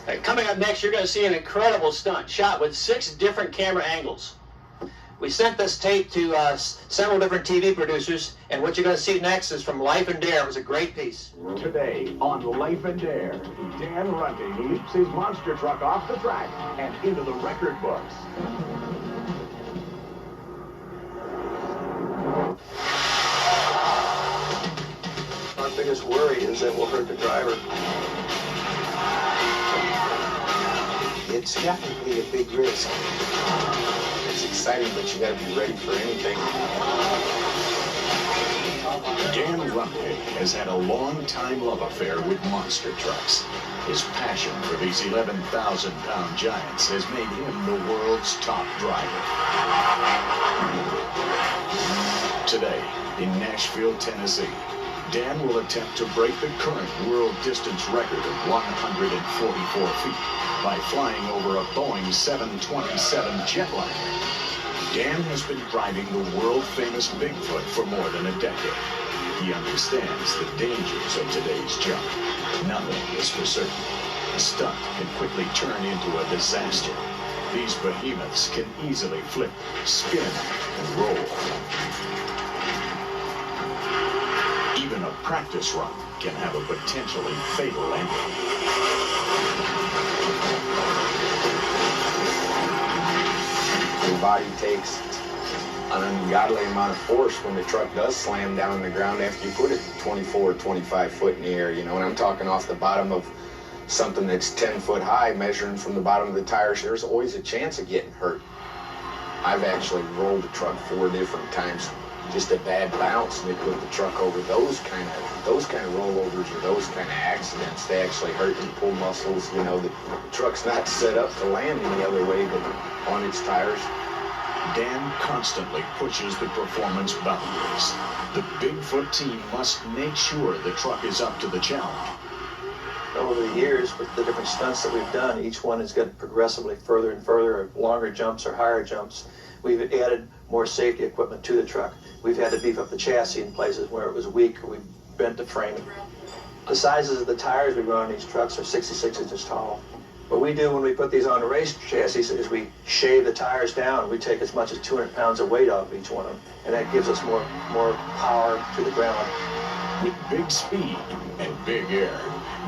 Coming up next, you're going to see an incredible stunt shot with 6 different camera angles. We sent this tape to several different TV producers, and what you're going to see next is from Life and Dare. It was a great piece. Today on Life and Dare, Dan Runting leaps his monster truck off the track and into the record books. Our biggest worry is that we'll hurt the driver. It's definitely a big risk. It's exciting, but you got to be ready for anything. Dan Runting has had a long-time love affair with monster trucks. His passion for these 11,000-pound giants has made him the world's top driver. Today, in Nashville, Tennessee, Dan will attempt to break the current world distance record of 144 feet by flying over a Boeing 727 jetliner. Dan has been driving the world-famous Bigfoot for more than a decade. He understands the dangers of today's jump. Nothing is for certain. A stunt can quickly turn into a disaster. These behemoths can easily flip, spin, and roll. Even a practice run can have a potentially fatal ending. Your body takes an ungodly amount of force when the truck does slam down on the ground after you put it 24 or 25 foot in the air, you know, and I'm talking off the bottom of something that's 10 foot high, measuring from the bottom of the tires. There's always a chance of getting hurt. I've actually rolled the truck 4 different times. Just a bad bounce, and they put the truck over those kind of rollovers or those kind of accidents. They actually hurt and pull muscles. You know, the truck's not set up to land any other way but on its tires. Dan constantly pushes the performance boundaries. The Bigfoot team must make sure the truck is up to the challenge. Over the years, with the different stunts that we've done, each one has gotten progressively further and further, or longer jumps or higher jumps. We've added more safety equipment to the truck. We've had to beef up the chassis in places where it was weak, or we've bent the frame. The sizes of the tires we run on these trucks are 66 inches tall. What we do when we put these on the race chassis is we shave the tires down. We take as much as 200 pounds of weight off each one of them, and that gives us more power to the ground. With big speed and big air,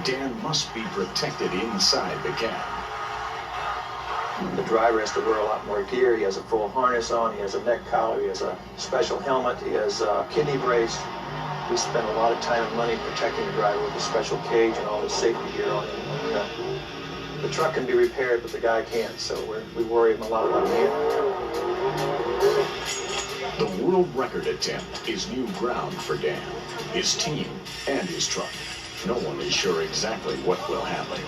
Dan must be protected inside the cab. The driver has to wear a lot more gear. He has a full harness on, he has a neck collar, he has a special helmet, he has a kidney brace. We spend a lot of time and money protecting the driver with a special cage and all the safety gear on him. The truck can be repaired, but the guy can't, so we worry him a lot about him. The world record attempt is new ground for Dan, his team, and his truck. No one is sure exactly what will happen.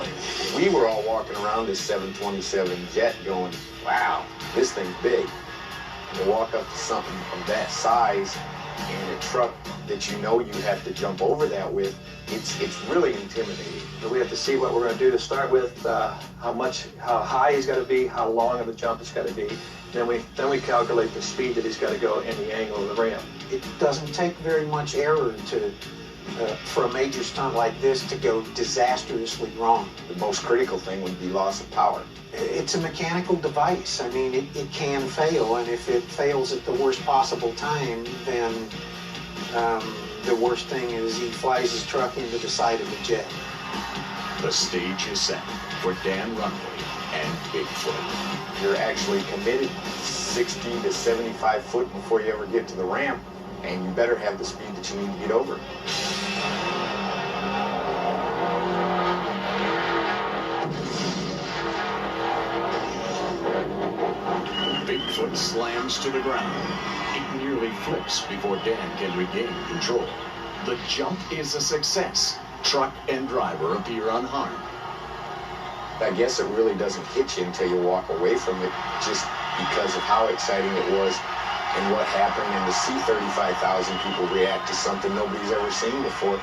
We were all walking around this 727 jet going, wow, this thing's big. And to walk up to something of that size and a truck that you know you have to jump over that with, it's really intimidating. We have to see what we're going to do to start with, how high he's got to be, how long of a jump it's got to be. Then we calculate the speed that he's got to go and the angle of the ramp. It doesn't take very much error for a major stunt like this to go disastrously wrong. The most critical thing would be loss of power. It's a mechanical device. I mean, it can fail, and if it fails at the worst possible time, then the worst thing is he flies his truck into the side of the jet. The stage is set for Dan Runting and Bigfoot. You're actually committed 60 to 75 foot before you ever get to the ramp, and you better have the speed that you need to get over. Bigfoot slams to the ground. It nearly flips before Dan can regain control. The jump is a success. Truck and driver appear unharmed. I guess it really doesn't hit you until you walk away from it, just because of how exciting it was and what happened, and to see 35,000 people react to something nobody's ever seen before.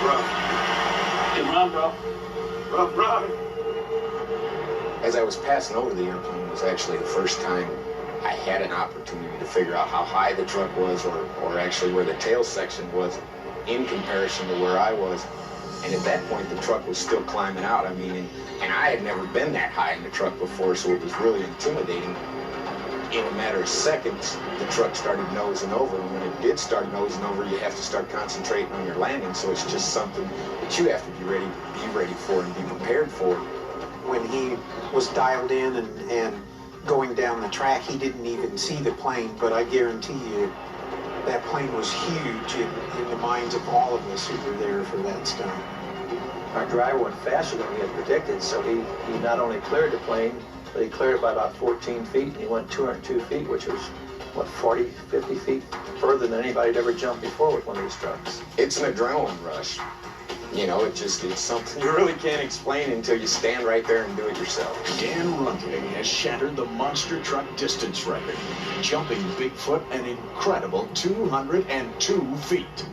Rough. Hey, run, bro. Run. As I was passing over the airplane, it was actually the first time I had an opportunity to figure out how high the truck was, or actually where the tail section was in comparison to where I was. And at that point, the truck was still climbing out. I mean, and I had never been that high in the truck before, so it was really intimidating. In a matter of seconds, the truck started nosing over, and when it did start nosing over, you have to start concentrating on your landing, so it's just something that you have to be ready for and be prepared for. When he was dialed in and going down the track, he didn't even see the plane, but I guarantee you that plane was huge in the minds of all of us who were there for that stunt. Our driver went faster than we had predicted, so he not only cleared the plane, but he cleared it by about 14 feet, and he went 202 feet, which was, what, 40, 50 feet further than anybody had ever jumped before with one of these trucks. It's an adrenaline rush. You know, it's something you really can't explain until you stand right there and do it yourself. Dan Runting has shattered the monster truck distance record, jumping Bigfoot an incredible 202 feet.